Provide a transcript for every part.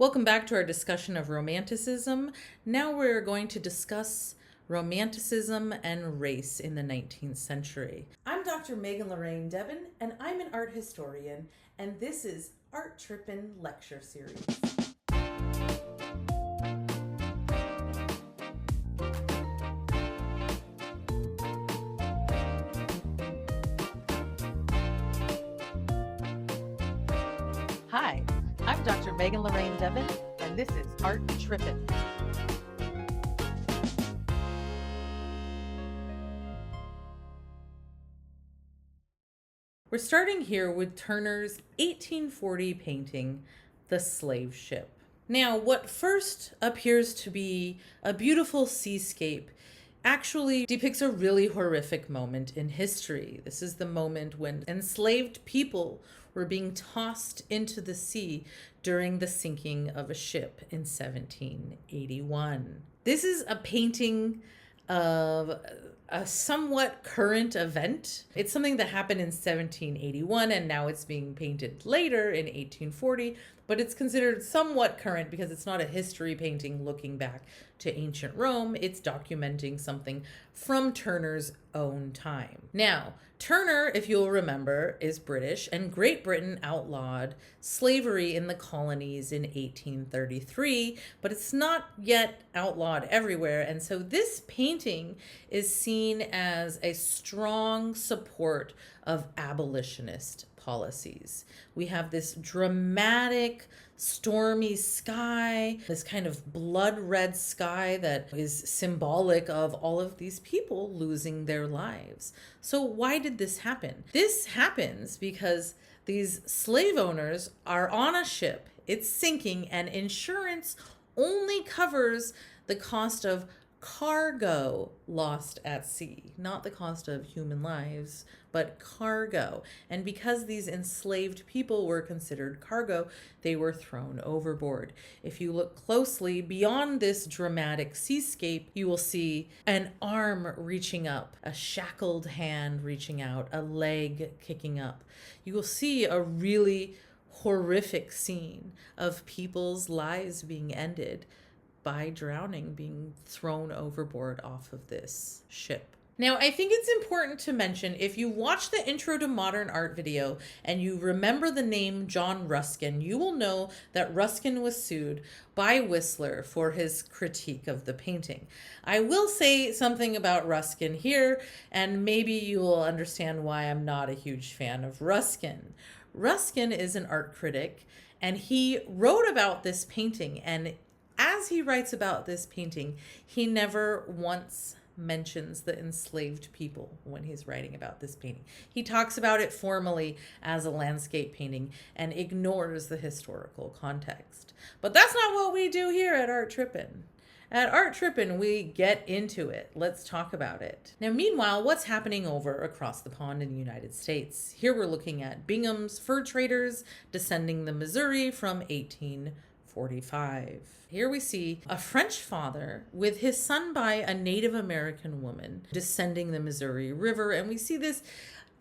Welcome back to our discussion of Romanticism. Now we're going to discuss Romanticism and race in the 19th century. I'm Dr. Megan Lorraine Debin, and I'm an art historian, and this is Art Trippin Lecture Series. Hi, I'm Dr. Megan Lorraine Debin, and this is Art Trippin. We're starting here with Turner's 1840 painting, The Slave Ship. Now, what first appears to be a beautiful seascape actually depicts a really horrific moment in history. This is the moment when enslaved people were being tossed into the sea during the sinking of a ship in 1781. This is a painting of a somewhat current event. It's something that happened in 1781 and now it's being painted later in 1840, but it's considered somewhat current because it's not a history painting looking back to ancient Rome. It's documenting something from Turner's own time. Now, Turner, if you'll remember, is British, and Great Britain outlawed slavery in the colonies in 1833, but it's not yet outlawed everywhere. And so this painting is seen as a strong support of abolitionist policies. We have this dramatic, stormy sky, this kind of blood red sky that is symbolic of all of these people losing their lives. So why did this happen? This happens because these slave owners are on a ship, it's sinking, and insurance only covers the cost of cargo lost at sea, not the cost of human lives, but cargo. And because these enslaved people were considered cargo, they were thrown overboard. If you look closely beyond this dramatic seascape, you will see an arm reaching up, a shackled hand reaching out, a leg kicking up. You will see a really horrific scene of people's lives being ended by drowning, being thrown overboard off of this ship. Now, I think it's important to mention, if you watch the Intro to Modern Art video and you remember the name John Ruskin, you will know that Ruskin was sued by Whistler for his critique of the painting. I will say something about Ruskin here, and maybe you will understand why I'm not a huge fan of Ruskin. Ruskin is an art critic, and he wrote about this painting, and as he writes about this painting, he never once mentions the enslaved people when he's writing about this painting. He talks about it formally as a landscape painting and ignores the historical context. But that's not what we do here at Art Trippin. At Art Trippin, we get into it. Let's talk about it. Now, meanwhile, what's happening over across the pond in the United States? Here we're looking at Bingham's fur traders descending the Missouri from 1845. Here we see a French father with his son by a Native American woman descending the Missouri River, and we see this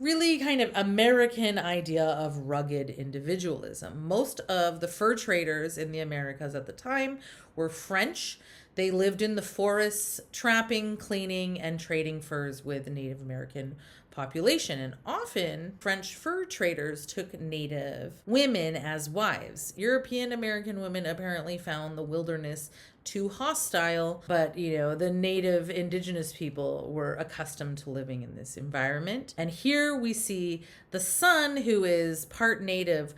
really kind of American idea of rugged individualism. Most of the fur traders in the Americas at the time were French. They lived in the forests, trapping, cleaning, and trading furs with the Native American population. And often, French fur traders took Native women as wives. European American women apparently found the wilderness too hostile, but the native indigenous people were accustomed to living in this environment. And here we see the son, who is part native,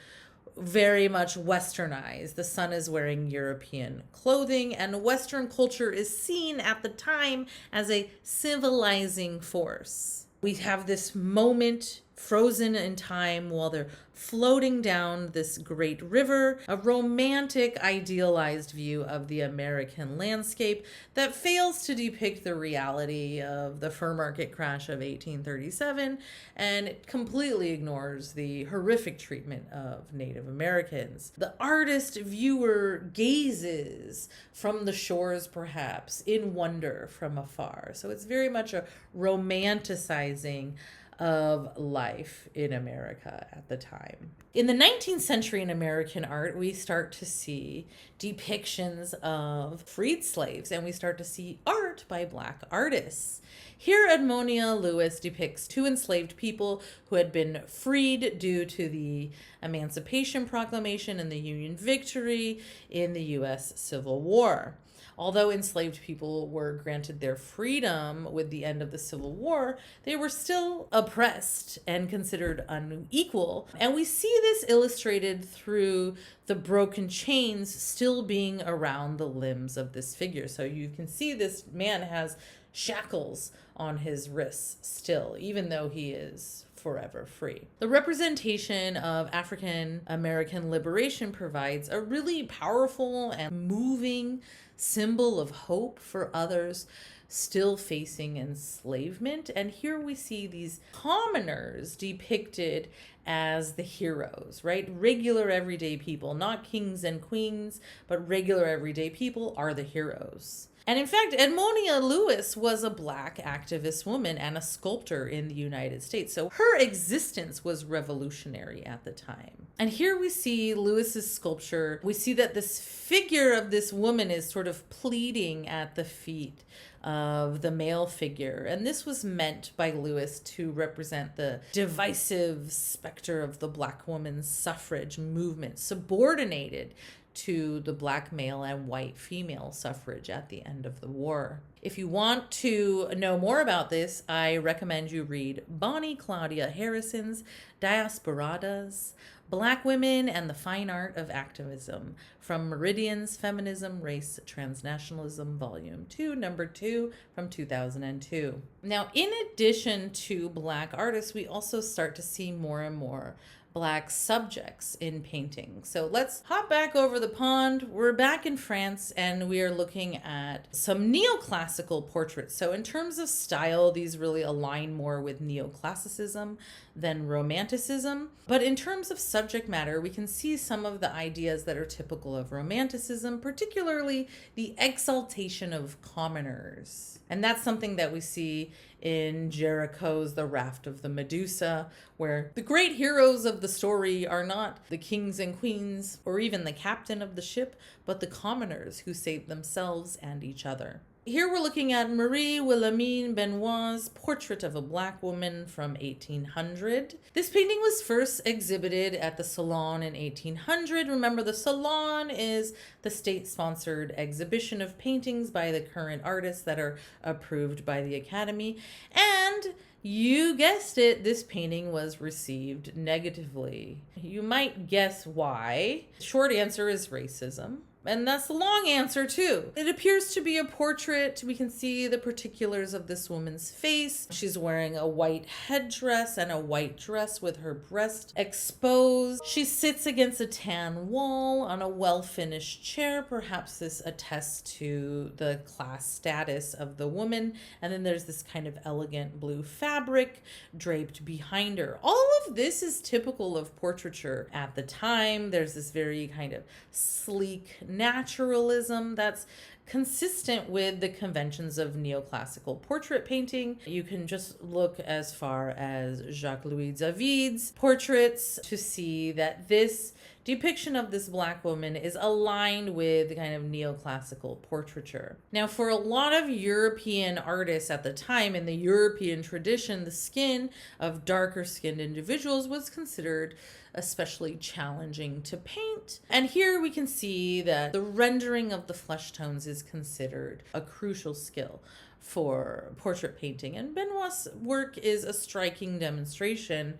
very much westernized. The son is wearing European clothing, and Western culture is seen at the time as a civilizing force. We have this moment frozen in time while they're floating down this great river, a romantic, idealized view of the American landscape that fails to depict the reality of the fur market crash of 1837, and it completely ignores the horrific treatment of Native Americans. The artist viewer gazes from the shores, perhaps, in wonder from afar. So it's very much a romanticizing of life in America at the time. In the 19th century in American art, we start to see depictions of freed slaves, and we start to see art by Black artists. Here, Edmonia Lewis depicts two enslaved people who had been freed due to the Emancipation Proclamation and the Union victory in the U.S. Civil War. Although enslaved people were granted their freedom with the end of the Civil War, they were still oppressed and considered unequal. And we see this illustrated through the broken chains still being around the limbs of this figure. So you can see this man has shackles on his wrists still, even though he is forever free. The representation of African American liberation provides a really powerful and moving symbol of hope for others still facing enslavement. And here we see these commoners depicted as the heroes, right? Regular everyday people, not kings and queens, but regular everyday people are the heroes. And in fact, Edmonia Lewis was a Black activist woman and a sculptor in the United States. So her existence was revolutionary at the time. And here we see Lewis's sculpture. We see that this figure of this woman is sort of pleading at the feet of the male figure. And this was meant by Lewis to represent the divisive specter of the Black woman's suffrage movement, subordinated to the Black male and white female suffrage at the end of the war. If you want to know more about this, I recommend you read Bonnie Claudia Harrison's Diasporadas, Black Women and the Fine Art of Activism, from Meridian's Feminism, Race, Transnationalism, Volume 2, Number 2, from 2002. Now, in addition to Black artists, we also start to see more and more Black subjects in painting. So let's hop back over the pond. We're back in France and we are looking at some neoclassical portraits. So in terms of style, these really align more with neoclassicism than romanticism. But in terms of subject matter, we can see some of the ideas that are typical of romanticism, particularly the exaltation of commoners. And that's something that we see in Jericho's The Raft of the Medusa, where the great heroes of the story are not the kings and queens or even the captain of the ship, but the commoners who save themselves and each other. Here we're looking at Marie Wilhelmine Benoit's Portrait of a Black Woman from 1800. This painting was first exhibited at the Salon in 1800. Remember, the Salon is the state-sponsored exhibition of paintings by the current artists that are approved by the Academy. And you guessed it, this painting was received negatively. You might guess why. The short answer is racism. And that's the long answer too. It appears to be a portrait. We can see the particulars of this woman's face. She's wearing a white headdress and a white dress with her breast exposed. She sits against a tan wall on a well-finished chair. Perhaps this attests to the class status of the woman. And then there's this kind of elegant blue fabric draped behind her. All of this is typical of portraiture at the time. There's this very kind of sleek naturalism that's consistent with the conventions of neoclassical portrait painting. You can just look as far as Jacques-Louis David's portraits to see that this depiction of this Black woman is aligned with the kind of neoclassical portraiture. Now, for a lot of European artists at the time, in the European tradition, the skin of darker skinned individuals was considered especially challenging to paint. And here we can see that the rendering of the flesh tones is considered a crucial skill for portrait painting. And Benoit's work is a striking demonstration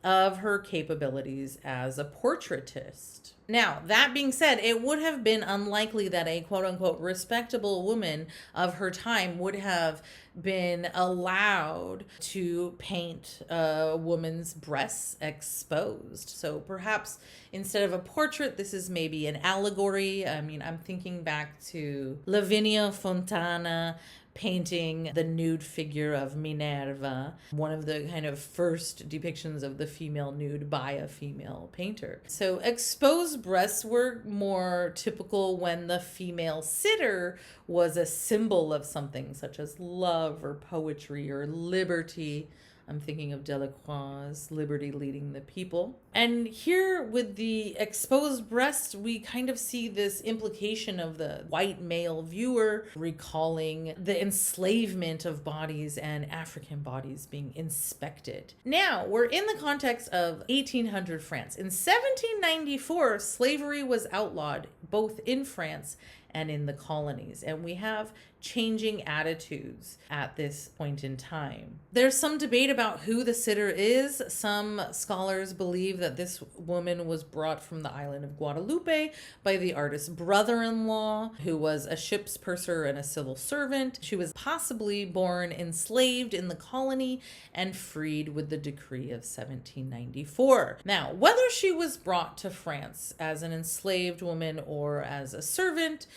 of her capabilities as a portraitist. Now, that being said, it would have been unlikely that a quote-unquote respectable woman of her time would have been allowed to paint a woman's breasts exposed. So perhaps instead of a portrait, this is maybe an allegory. I mean, I'm thinking back to Lavinia Fontana painting the nude figure of Minerva, one of the kind of first depictions of the female nude by a female painter. So exposed breasts were more typical when the female sitter was a symbol of something such as love or poetry or liberty. I'm thinking of Delacroix's Liberty Leading the People. And here with the exposed breast, we kind of see this implication of the white male viewer recalling the enslavement of bodies and African bodies being inspected. Now, we're in the context of 1800 France. In 1794, slavery was outlawed both in France and in the colonies. And we have changing attitudes at this point in time. There's some debate about who the sitter is. Some scholars believe that this woman was brought from the island of Guadeloupe by the artist's brother-in-law, who was a ship's purser and a civil servant. She was possibly born enslaved in the colony and freed with the decree of 1794. Now, whether she was brought to France as an enslaved woman or as a servant,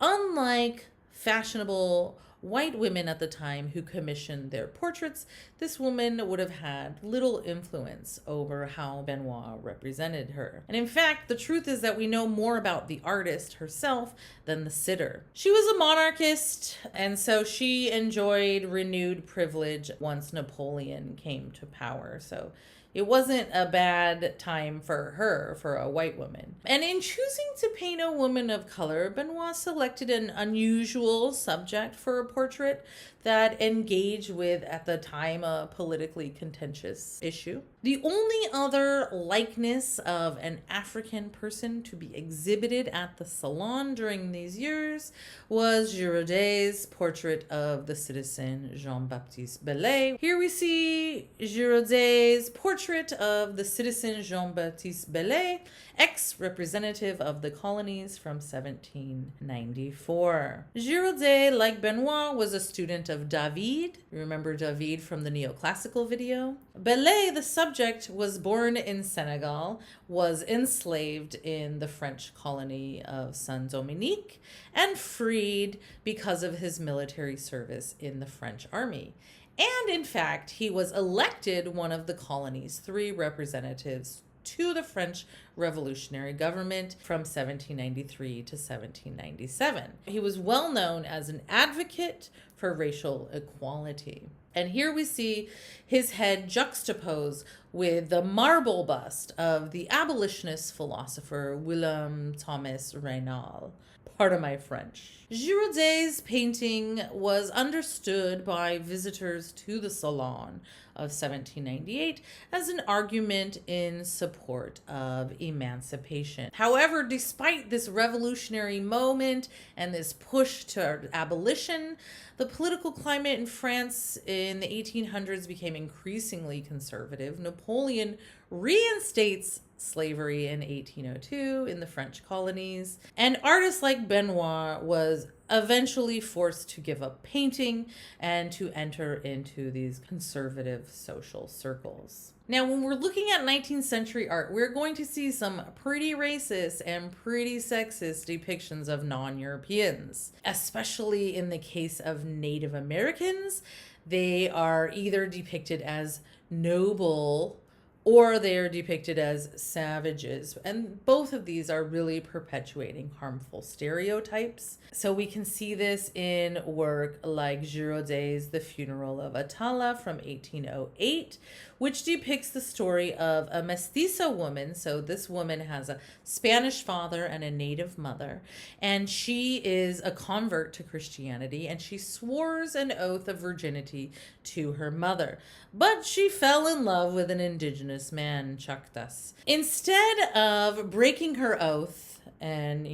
unlike fashionable white women at the time who commissioned their portraits, this woman would have had little influence over how Benoit represented her. And in fact, the truth is that we know more about the artist herself than the sitter. She was a monarchist, and so she enjoyed renewed privilege once Napoleon came to power. So it wasn't a bad time for her, for a white woman. And in choosing to paint a woman of color, Benoit selected an unusual subject for a portrait that engaged with, at the time, a politically contentious issue. The only other likeness of an African person to be exhibited at the Salon during these years was Girodet's portrait of the citizen Jean-Baptiste Bellay. Here we see Girodet's portrait of the citizen Jean-Baptiste Bellay, ex-representative of the colonies from 1794. Girodet, like Benoit, was a student of David. You remember David from the neoclassical video? Bellay, the subject, was born in Senegal, was enslaved in the French colony of Saint-Dominique, and freed because of his military service in the French army. And in fact, he was elected one of the colony's 3 representatives to the French revolutionary government from 1793 to 1797. He was well known as an advocate for racial equality. And here we see his head juxtaposed with the marble bust of the abolitionist philosopher William Thomas Raynal. Pardon my French. Girodet's painting was understood by visitors to the Salon of 1798 as an argument in support of emancipation. However, despite this revolutionary moment and this push to abolition, the political climate in France in the 1800s became increasingly conservative. Napoleon reinstates slavery in 1802 in the French colonies, and artists like Benoit was eventually forced to give up painting and to enter into these conservative social circles. Now, when we're looking at 19th century art, we're going to see some pretty racist and pretty sexist depictions of non-Europeans, especially in the case of Native Americans. They are either depicted as noble or they are depicted as savages. And both of these are really perpetuating harmful stereotypes. So we can see this in work like Girodet's The Funeral of Atala from 1808, which depicts the story of a mestiza woman. So this woman has a Spanish father and a native mother, and she is a convert to Christianity, and she swears an oath of virginity to her mother. But she fell in love with an indigenous man, Chactas. Instead of breaking her oath and,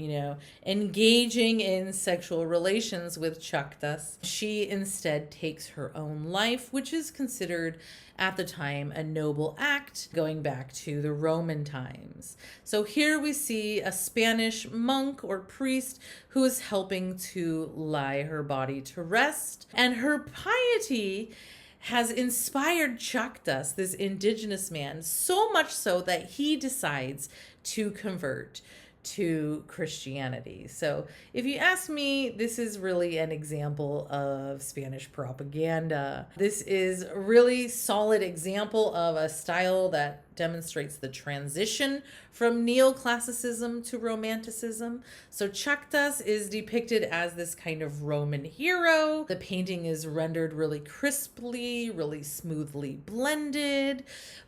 engaging in sexual relations with Chactas, she instead takes her own life, which is considered at the time a noble act going back to the Roman times. So here we see a Spanish monk or priest who is helping to lie her body to rest, and her piety has inspired Chactas, this indigenous man, so much so that he decides to convert to Christianity. So if you ask me, this is really an example of Spanish propaganda. This is a really solid example of a style that demonstrates the transition from neoclassicism to romanticism. So Chactas is depicted as this kind of Roman hero. The painting is rendered really crisply, really smoothly blended,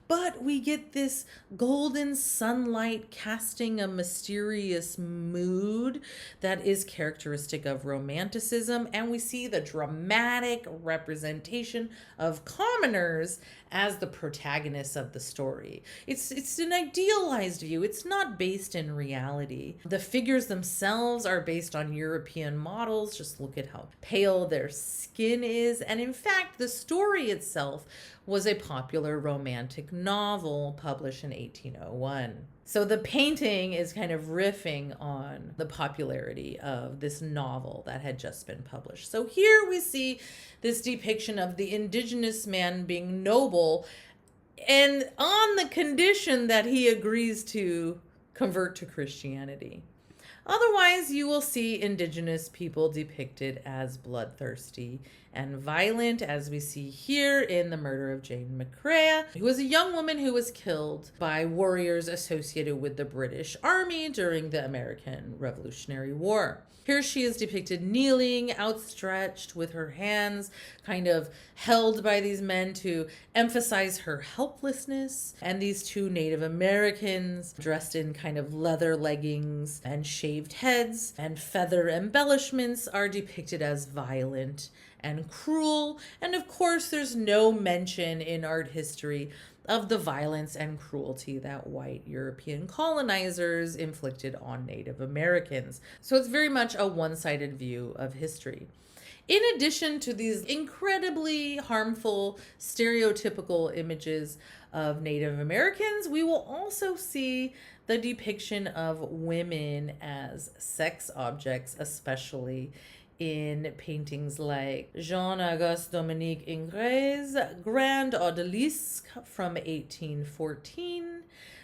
but we get this golden sunlight casting a mysterious mood that is characteristic of Romanticism, and we see the dramatic representation of commoners as the protagonists of the story. It's an idealized view. It's not based in reality. The figures themselves are based on European models. Just look at how pale their skin is. And in fact, the story itself was a popular romantic novel published in 1801. So the painting is kind of riffing on the popularity of this novel that had just been published. So here we see this depiction of the indigenous man being noble, and on the condition that he agrees to convert to Christianity. Otherwise, you will see indigenous people depicted as bloodthirsty and violent, as we see here in the murder of Jane McCrea, who was a young woman who was killed by warriors associated with the British Army during the American Revolutionary War. Here she is depicted kneeling, outstretched, with her hands kind of held by these men to emphasize her helplessness. And these two Native Americans, dressed in kind of leather leggings and shaved heads and feather embellishments, are depicted as violent and cruel. And of course, there's no mention in art history of the violence and cruelty that white European colonizers inflicted on Native Americans. So it's very much a one-sided view of history. In addition to these incredibly harmful stereotypical images of Native Americans, we will also see the depiction of women as sex objects, especially in paintings like Jean-Auguste Dominique Ingres' Grand Odalisque from 1814,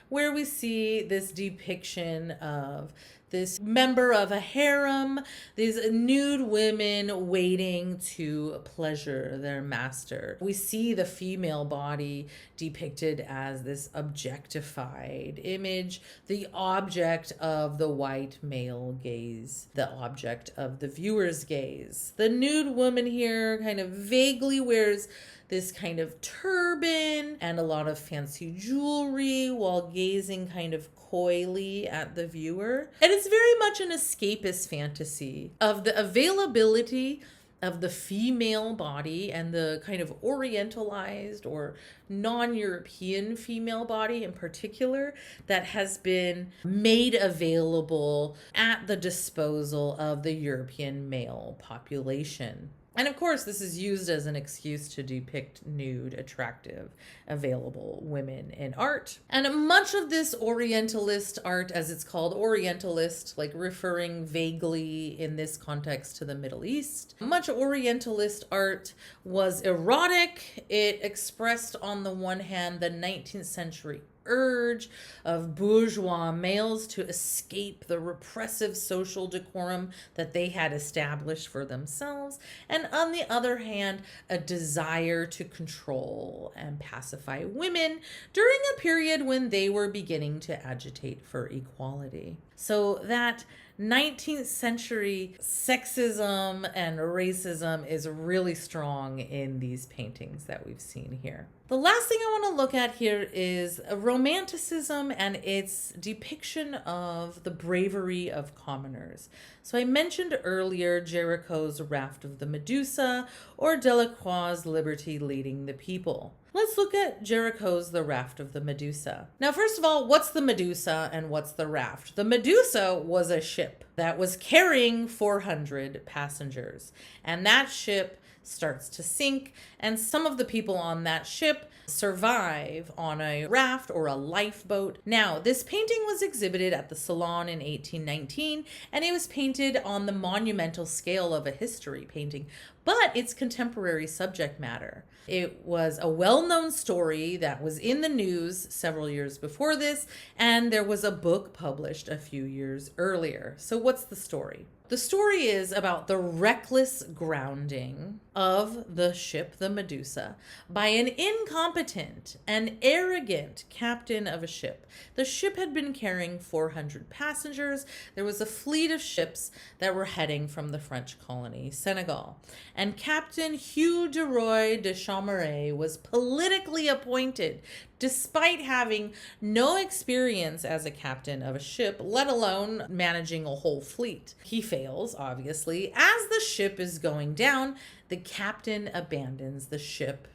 where we see this depiction of this member of a harem, these nude women waiting to pleasure their master. We see the female body depicted as this objectified image, the object of the white male gaze, the object of the viewer's gaze. The nude woman here kind of vaguely wears this kind of turban and a lot of fancy jewelry while gazing kind of coyly at the viewer. And it's very much an escapist fantasy of the availability of the female body and the kind of orientalized or non-European female body in particular that has been made available at the disposal of the European male population. And of course, this is used as an excuse to depict nude, attractive, available women in art. And much of this Orientalist art, as it's called, Orientalist, like referring vaguely in this context to the Middle East, much Orientalist art was erotic. It expressed, on the one hand, the 19th century urge of bourgeois males to escape the repressive social decorum that they had established for themselves, and on the other hand, a desire to control and pacify women during a period when they were beginning to agitate for equality. So that 19th century sexism and racism is really strong in these paintings that we've seen here. The last thing I want to look at here is Romanticism and its depiction of the bravery of commoners. So I mentioned earlier Jericho's Raft of the Medusa or Delacroix's Liberty Leading the People. Let's look at Jericho's The Raft of the Medusa. Now, first of all, what's the Medusa and what's the raft? The Medusa was a ship that was carrying 400 passengers, and that ship starts to sink, and some of the people on that ship survive on a raft or a lifeboat. Now, this painting was exhibited at the Salon in 1819, and it was painted on the monumental scale of a history painting but it's contemporary subject matter. It was a well-known story that was in the news several years before this, and there was a book published a few years earlier. So what's the story? The story is about the reckless grounding of the ship, the Medusa, by an incompetent and arrogant captain of a ship. The ship had been carrying 400 passengers. There was a fleet of ships that were heading from the French colony, Senegal. And Captain Hugh de Roy de Chaumaret was politically appointed despite having no experience as a captain of a ship, let alone managing a whole fleet. He fails, obviously. As the ship is going down, the captain abandons the ship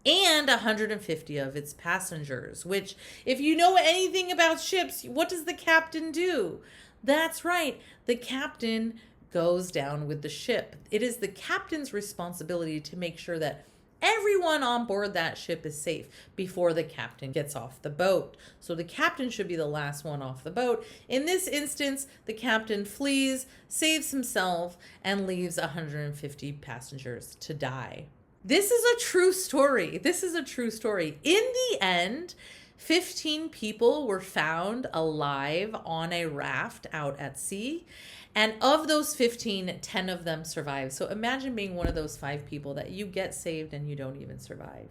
and 150 of its passengers, which, if you know anything about ships, what does the captain do? That's right, the captain goes down with the ship. It is the captain's responsibility to make sure that everyone on board that ship is safe before the captain gets off the boat. So the captain should be the last one off the boat. In this instance, the captain flees, saves himself, and leaves 150 passengers to die. This is a true story. This is a true story. In the end, 15 people were found alive on a raft out at sea. And of those 15, 10 of them survived. So imagine being one of those 5 people that you get saved and you don't even survive.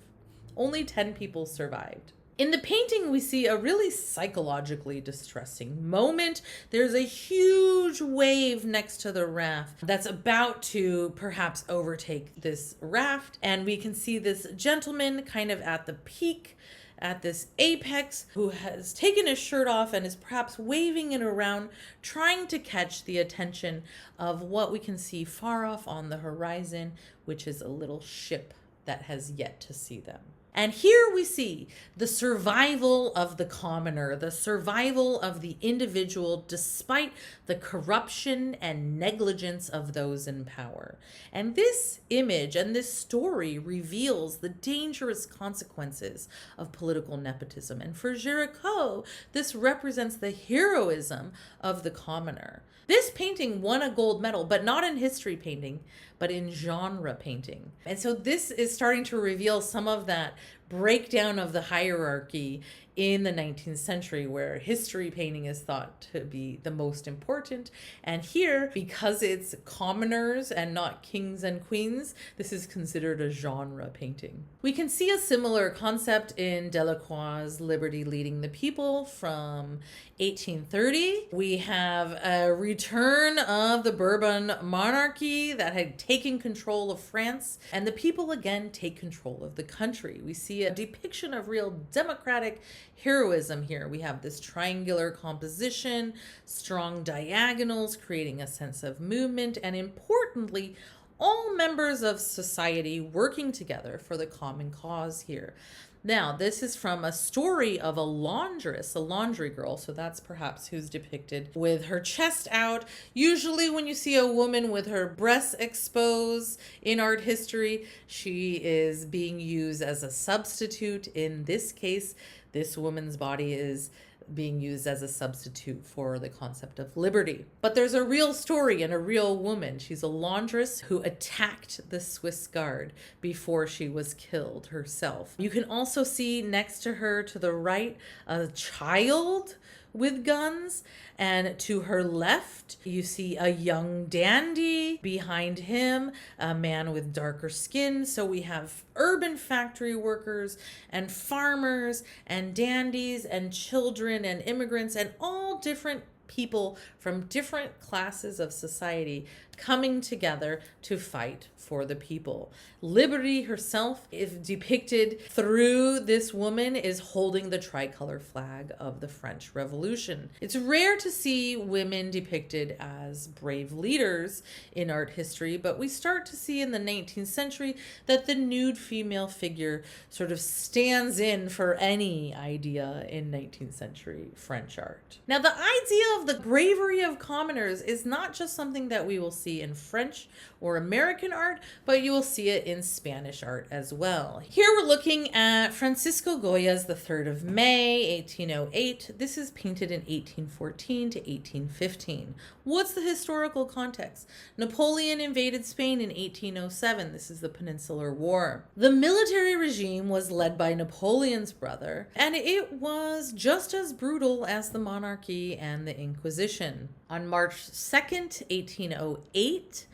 Only 10 people survived. In the painting, we see a really psychologically distressing moment. There's a huge wave next to the raft that's about to perhaps overtake this raft. And we can see this gentleman kind of at the peak, at this apex, who has taken his shirt off and is perhaps waving it around, trying to catch the attention of what we can see far off on the horizon, which is a little ship that has yet to see them. And here we see the survival of the commoner, the survival of the individual despite the corruption and negligence of those in power. And this image and this story reveals the dangerous consequences of political nepotism. And for Géricault, this represents the heroism of the commoner. This painting won a gold medal, but not in history painting, but in genre painting. And so this is starting to reveal some of that breakdown of the hierarchy in the 19th century, where history painting is thought to be the most important. And here, because it's commoners and not kings and queens, this is considered a genre painting. We can see a similar concept in Delacroix's Liberty Leading the People from 1830. We have a return of the Bourbon monarchy that had taken control of France, and the people again take control of the country. We see a depiction of real democratic heroism here. We have this triangular composition, strong diagonals, creating a sense of movement, and importantly, all members of society working together for the common cause here. Now, this is from a story of a laundress, a laundry girl. So that's perhaps who's depicted with her chest out. Usually when you see a woman with her breasts exposed in art history, she is being used as a substitute. In this case, this woman's body is being used as a substitute for the concept of liberty. But there's a real story and a real woman. She's a laundress who attacked the Swiss guard before she was killed herself. You can also see next to her to the right a child with guns, and to her left you see a young dandy, behind him a man with darker skin. So we have urban factory workers and farmers and dandies and children and immigrants and all different people from different classes of society coming together to fight for the people. Liberty herself is depicted through this woman is holding the tricolor flag of the French Revolution. It's rare to see women depicted as brave leaders in art history, but we start to see in the 19th century that the nude female figure sort of stands in for any idea in 19th century French art. Now, the idea of the bravery of commoners is not just something that we will see in French or American art, but you will see it in Spanish art as well. Here we're looking at Francisco Goya's The 3rd of May, 1808. This is painted in 1814 to 1815. What's the historical context? Napoleon invaded Spain in 1807. This is the Peninsular War. The military regime was led by Napoleon's brother, and it was just as brutal as the monarchy and the Inquisition. On March 2nd, 1808,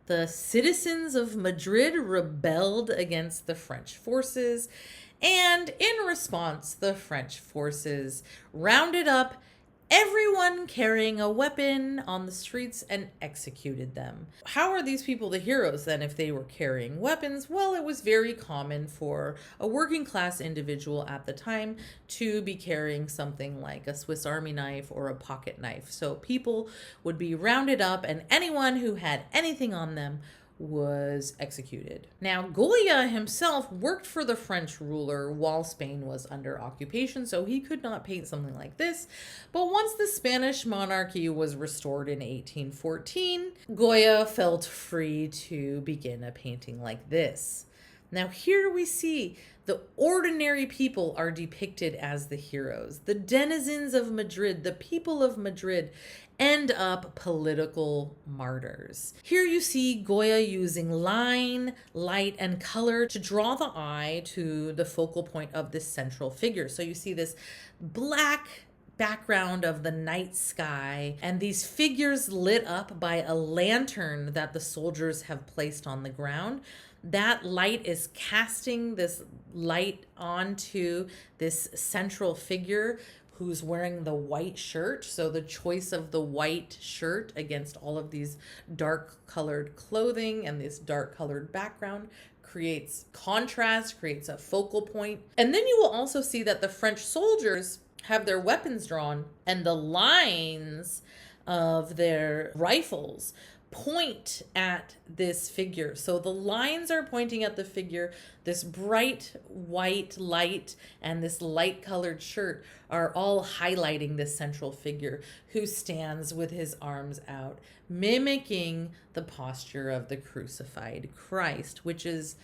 the citizens of Madrid rebelled against the French forces, and in response, the French forces rounded up everyone carrying a weapon on the streets and executed them. How are these people the heroes then if they were carrying weapons? Well, it was very common for a working class individual at the time to be carrying something like a Swiss Army knife or a pocket knife. So people would be rounded up and anyone who had anything on them was executed. Now, Goya himself worked for the French ruler while Spain was under occupation, so he could not paint something like this. But once the Spanish monarchy was restored in 1814, Goya felt free to begin a painting like this. Now, here we see the ordinary people are depicted as the heroes. The denizens of Madrid, the people of Madrid, end up political martyrs. Here you see Goya using line, light, and color to draw the eye to the focal point of this central figure. So you see this black background of the night sky and these figures lit up by a lantern that the soldiers have placed on the ground. That light is casting this light onto this central figure who's wearing the white shirt. So the choice of the white shirt against all of these dark colored clothing and this dark colored background creates contrast, creates a focal point. And then you will also see that the French soldiers have their weapons drawn and the lines of their rifles point at this figure. So the lines are pointing at the figure. This bright white light and this light colored shirt are all highlighting this central figure who stands with his arms out, mimicking the posture of the crucified Christ, which is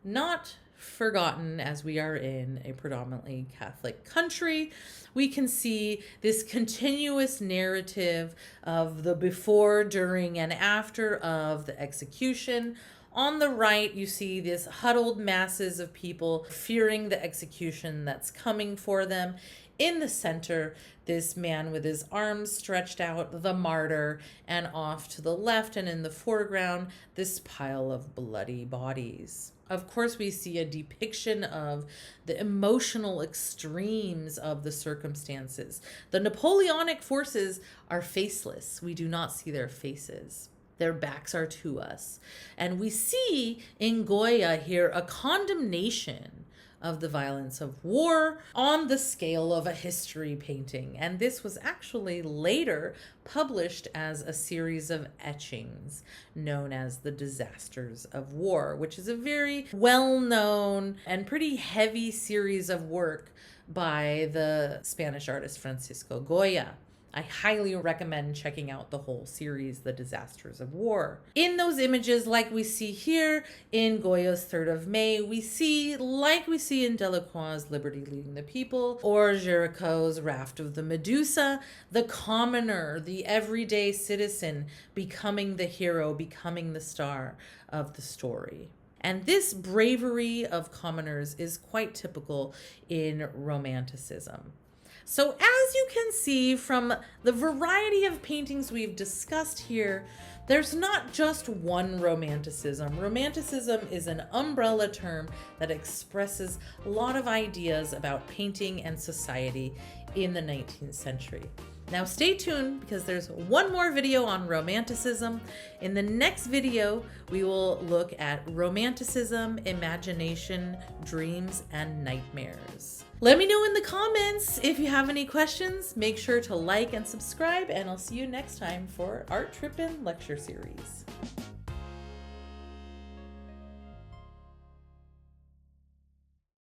not forgotten as we are in a predominantly Catholic country. We can see this continuous narrative of the before, during, and after of the execution. On the right, you see this huddled masses of people fearing the execution that's coming for them. In the center, this man with his arms stretched out, the martyr, and off to the left and in the foreground, this pile of bloody bodies. Of course, we see a depiction of the emotional extremes of the circumstances. The Napoleonic forces are faceless. We do not see their faces. Their backs are to us. And we see in Goya here a condemnation of the violence of war on the scale of a history painting. And this was actually later published as a series of etchings known as the Disasters of War, which is a very well-known and pretty heavy series of work by the Spanish artist Francisco Goya. I highly recommend checking out the whole series, The Disasters of War. In those images, like we see here in Goya's 3rd of May, we see, like we see in Delacroix's Liberty Leading the People, or Géricault's Raft of the Medusa, the commoner, the everyday citizen becoming the hero, becoming the star of the story. And this bravery of commoners is quite typical in Romanticism. So as you can see from the variety of paintings we've discussed here, there's not just one Romanticism. Romanticism is an umbrella term that expresses a lot of ideas about painting and society in the 19th century. Now stay tuned because there's one more video on Romanticism. In the next video, we will look at Romanticism, imagination, dreams, and nightmares. Let me know in the comments if you have any questions. Make sure to like and subscribe, and I'll see you next time for Art Trippin Lecture Series.